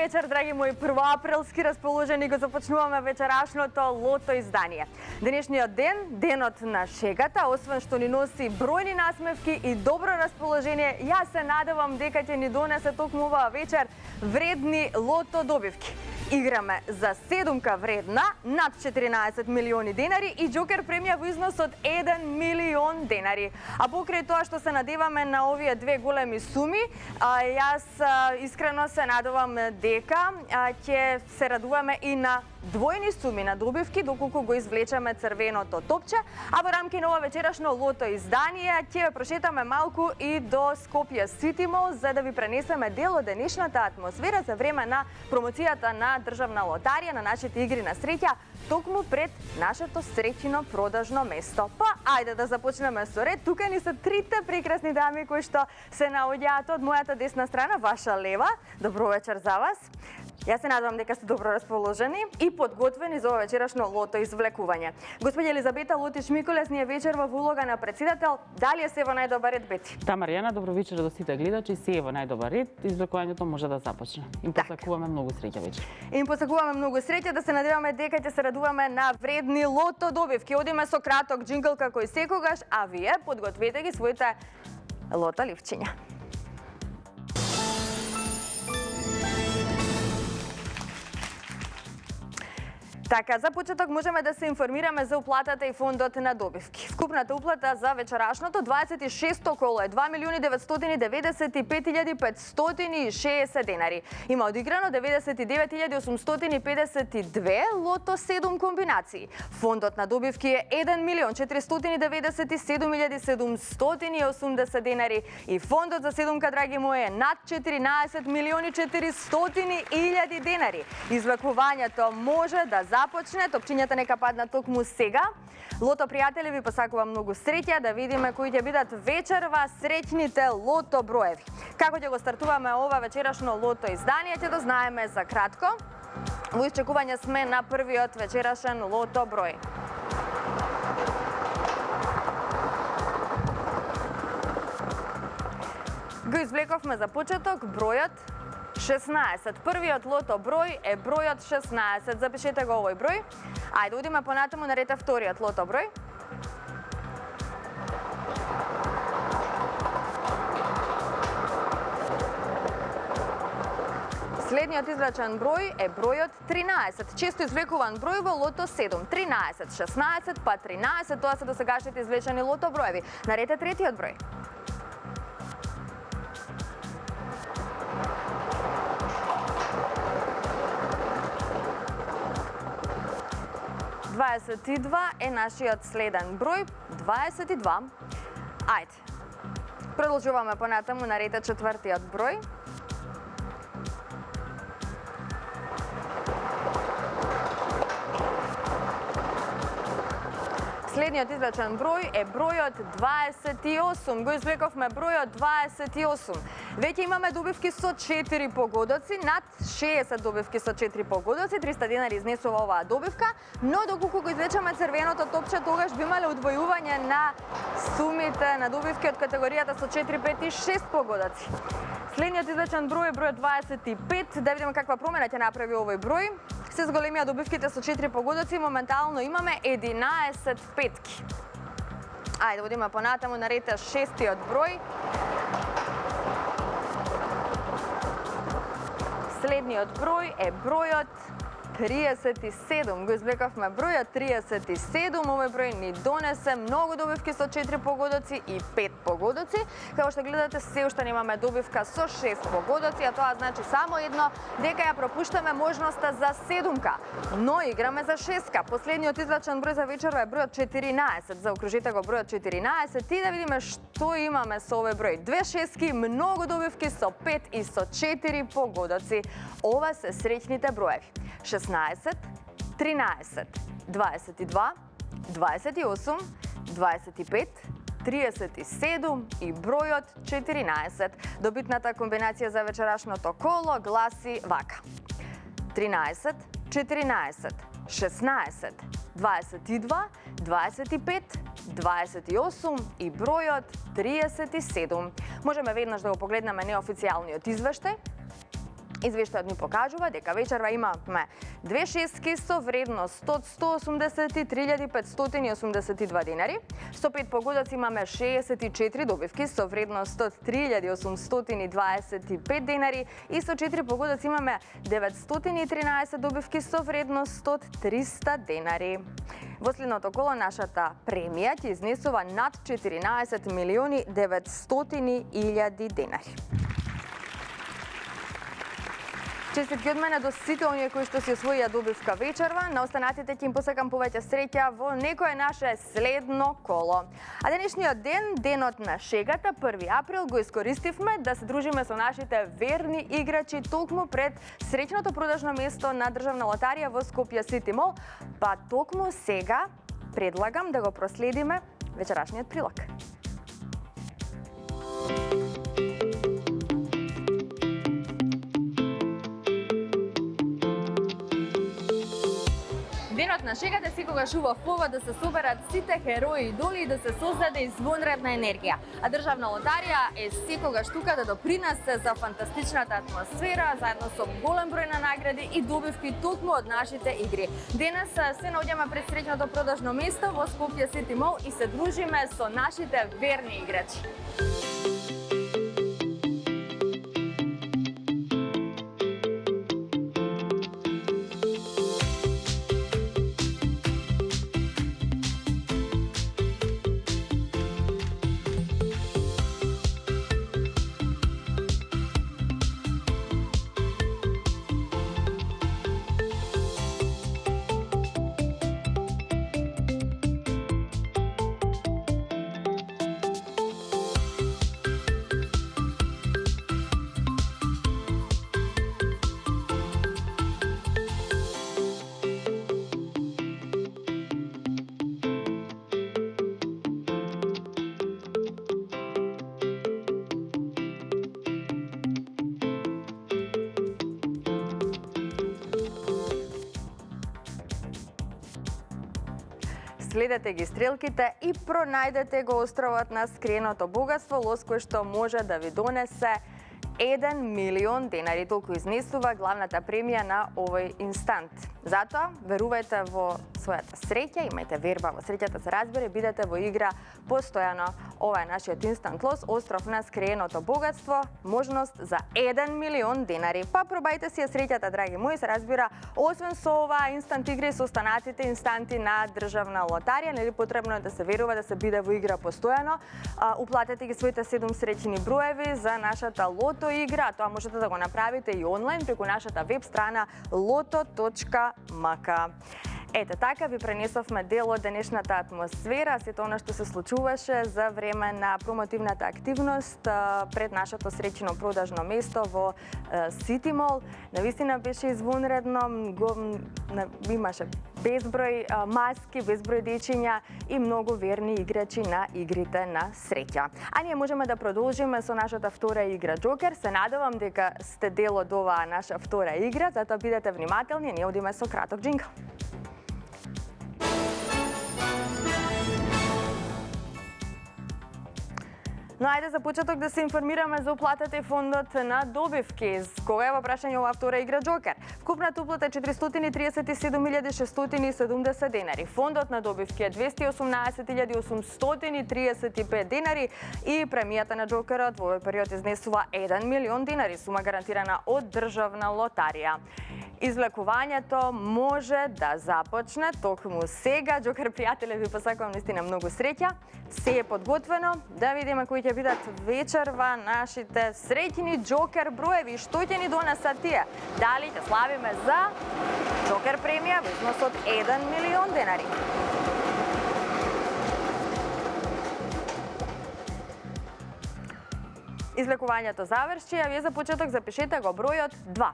вечер, драги мои првоаприлски расположени, го започнуваме вечерашното лото издание. Денешниот ден, денот на шегата, освен што ни носи бројни насмевки и добро расположение, јас се надевам дека ќе ни донесе токму оваа вечер вредни лото добивки. Играме за седумка вредна над 14 милиони денари и Джокер премија во износ од 1 милион денари. А покрај тоа што се надеваме на овие две големи суми, јас искрено се надевам дека ќе се радуваме и на двојни суми на добивки доколку го извлечеме црвеното топче, а во рамки на ова вечерашно лото издание ќе ве прошетаме малку и до Скопје Сити Мол за да ви пренесеме дел од денешната атмосфера за време на промоцијата на државна лотарија на нашите игри на среќа токму пред нашето среќино продажно место. Па ајде да започнеме со ред. Тука ни се трите прекрасни дами кои што се наоѓаат од мојата десна страна, ваша лева. Добро вечер за вас. Јас се надевам дека сте добро расположени и подготвени за ова вечерашно лото извлекување. Господја Елизабета Лотиш Миколес ни е вечерва во улога на претседател. Дали е се во најдобар ред, Бети? Та, Маријана, добро вечер до сите гледачи. Се е во најдобар ред. Извлекувањето може да започне. Им посакуваме многу среќа вечер. Им посакуваме многу среќа, да се надеваме дека ќе се радуваме на вредни лото добивки. Одиме со краток џингл како и секогаш, а вие подгответе ги своите лото ливчиња. Така, за почеток можеме да се информираме за уплатата и фондот на добивки. Вкупната уплата за вечерашното 26-то коло е 2.995.560 денари. Има одиграно 99.852 лото 7 комбинации. Фондот на добивки е 1.497.780 денари и фондот за седумка, драги мои, е над 14.400.000 денари. Извлекувањето може да започне, топчињата нека паднат токму сега. Лото пријатели, ви посакувам многу среќа, да видиме кои ќе бидат вечерва среќните лото броеви. Како ќе го стартуваме ова вечерашно лото издание, ќе да знаеме за кратко. Во исчекување сме на првиот вечерашен лото број. Го извлековме за почеток бројот 16. Првиот лото број е бројот 16. Запишете го овој број. Ајде, одиме понатаму на ред вториот лото број. Следниот извлечен број е бројот 13. Често извлекуван број во лото 7. 13, 16, па 13. Тоа се досегашните извлечени лото броеви. На ред е третиот број. 22 е нашиот следен број, 22. Ајде. Продолжуваме понатаму на ред четвртиот број. Следниот извлечен број е бројот 28. Го извлековме бројот 28. Веќе имаме добивки со 4 погодоци, над 60 добивки со 4 погодоци, 300 денари изнесува оваа добивка, но доколку го извлечеме црвеното топче, тогаш би имале удвојување на сумите на добивки од категоријата со 4, 5 и 6 погодоци. Следниот извлечен број е бројот 25. Да видиме каква промена ќе направи овој број. Се зголемија добивките со 4 погодоци, моментално имаме 11 петки. Ајде, одиме понатаму на ред шестиот број. Следниот број е бројот 37. Го извлекавме бројот 37. Овој број ни донесе многу добивки со 4 погодоци и 5 погодоци. Како што гледате, се уште немаме добивка со 6 погодоци, а тоа значи само едно, дека ја пропуштаме можноста за седумка. Но играме за шестка. Последниот извлечен број за вечерва е бројот 14. Заокружите го бројот 14 и да видиме што имаме со овој број. Две шестки, многу добивки со 5 и со 4 погодоци. Ова се среќните броеви. 16, 13, 22, 28, 25, 37 и бројот 14. Добитната комбинација за вечерашното коло гласи вака. 13, 14, 16, 22, 25, 28 и бројот 37. Можеме веднаш да го погледнеме неофицијалниот извештај. Извештајот ни покажува дека вечерва имаме 2 шестки со вредност од 183.582 денари, со 5 погодоци имаме 64 добивки со вредност од 3.825 денари и со 4 погодоци имаме 913 добивки со вредност од 300 денари. Во следното коло нашата премија ќе изнесува над 14.900.000 денари. Честитки од мене до сите оние кои што си освоија добивка вечерва. На останатите ќе им посакам повеќе среќа во некое наше следно коло. А денешниот ден, денот на шегата, 1 април, го искористивме да се дружиме со нашите верни играчи токму пред среќното продажно место на Државна лотарија во Скопје Сити Мол. Па токму сега предлагам да го проследиме вечерашниот прилог. Денот на шегата секогаш убав повод да се соберат сите херои и идоли и да се создаде извонредна енергија. А Државна лотарија е секогаш тука да допринесе за фантастичната атмосфера, заедно со голем број на награди и добивки токму од нашите игри. Денес се наоѓаме пред среќното продажно место во Скопје Сити Мол и се дружиме со нашите верни играчи. Следете ги стрелките и пронајдете го островот на скриеното богатство, лос кој што може да ви донесе 1 милион денари. Толку изнесува главната премија на овој инстант. Затоа, верувајте во својата среќа, имајте верба во среќата, се разбере, бидете во игра постојано. Ова е нашиот инстант лос, остров на скриеното богатство, можност за 1 милион денари. Па пробајте си ја среќата, драги мои, се разбира, освен со оваа инстант игри со останатите инстанти на Државна лотарија, нели потребно е да се верува, да се биде во игра постојано. Уплатете ги своите 7 среќни броеви за нашата лото игра. Тоа можете да го направите и онлайн преку нашата веб страна loto.mk. Ете така ви пренесовме дел од денешната атмосфера, сето она што се случуваше за време на промотивната активност пред нашето среќно продажно место во Сити Мол. Навистина беше извонредно, имаше безброј маски, безброј дечиња и многу верни играчи на игрите на среќа. А ние можеме да продолжиме со нашата втора игра Джокер. Се надевам дека сте дел од оваа наша втора игра, затоа бидете внимателни, ние одиме со краток джингл. Но ајде за почеток да се информираме за уплатата и фондот на добивки. Кога е во прашање оваа втора игра Джокер? Вкупната уплата е 437.670 денари. Фондот на добивки е 218.835 денари и премијата на Джокерот во овој период изнесува 1 милион денари, сума гарантирана од Државна лотарија. Излекувањето може да започне токму сега. Джокер пријателе, ви посакувам наистина многу среќа. Се е подготвено. Да видиме кои ќе бидат вечерва нашите среќни Джокер броеви. Што ќе ни донесат тие? Дали ќе славиме за Джокер премија во износ од 1 милион денари? Излекувањето заврши, а вие за почеток запишете го бројот 2.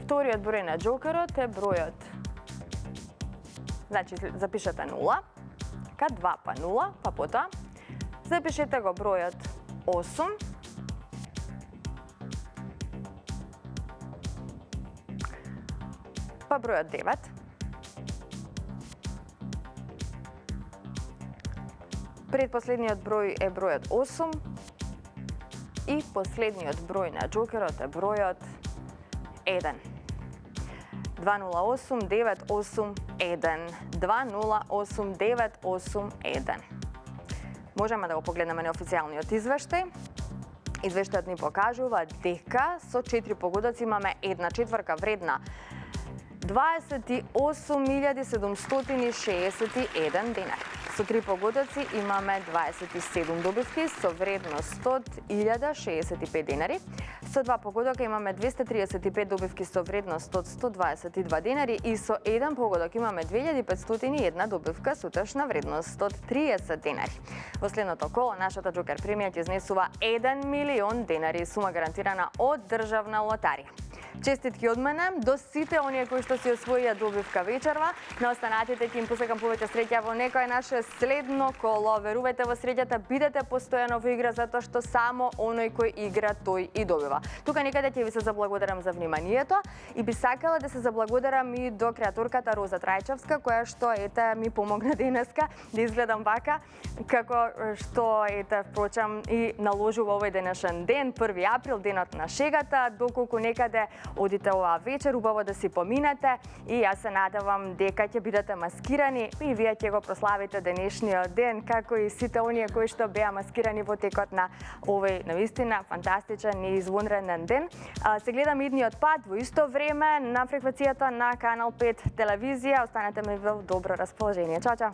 Вториот број на Джокерот е бројот. Значи, запишете 0, така 2 па 0, па потоа запишете го бројот 8, па бројот 9, предпоследниот број е бројот 8, И последниот број на Джокерот е бројот 1. 208981. 208981. Можеме да го погледнеме неофицијалниот извештај. Извештајот ни покажува дека со 4 погодоци имаме една четврка вредна 28.761 денари. Со 3 погодоци имаме 27 добивки со вредност 100.065 денари. Со 2 погодока имаме 235 добивки со вредност од 122 денари и со 1 погодок имаме 2501 добивка со течна вредност од 30 денари. Во следното коло нашата Джокер премија ќе изнесува 1 милион денари сума гарантирана од државна лотарија. Честитки од мене до сите оние кои што си освоија добивка вечерва. На останатите ќе им посакам повеќе среќа во некое наше следно коло. Верувајте во среќата, бидете постојано во игра затоа што само оној кој игра тој и добива. Тука некаде ќе ви се заблагодарам за вниманието и би сакала да се заблагодарам и до креаторката Роза Трајчевска која што ми помогна денеска да изгледам вака како што впрочем и наложува овој денешен ден, 1 април, денот на шегата, доколку некаде одите оваа вечер, убаво да си поминете и јас се надевам дека ќе бидете маскирани и вие ќе го прославите денешниот ден, како и сите оние кои што беа маскирани во текот на овој навистина фантастичен и извонреден ден. Се гледаме идниот пат во исто време на фреквенцијата на Канал 5 телевизија. Останете ми во добро расположение. Чао, чао!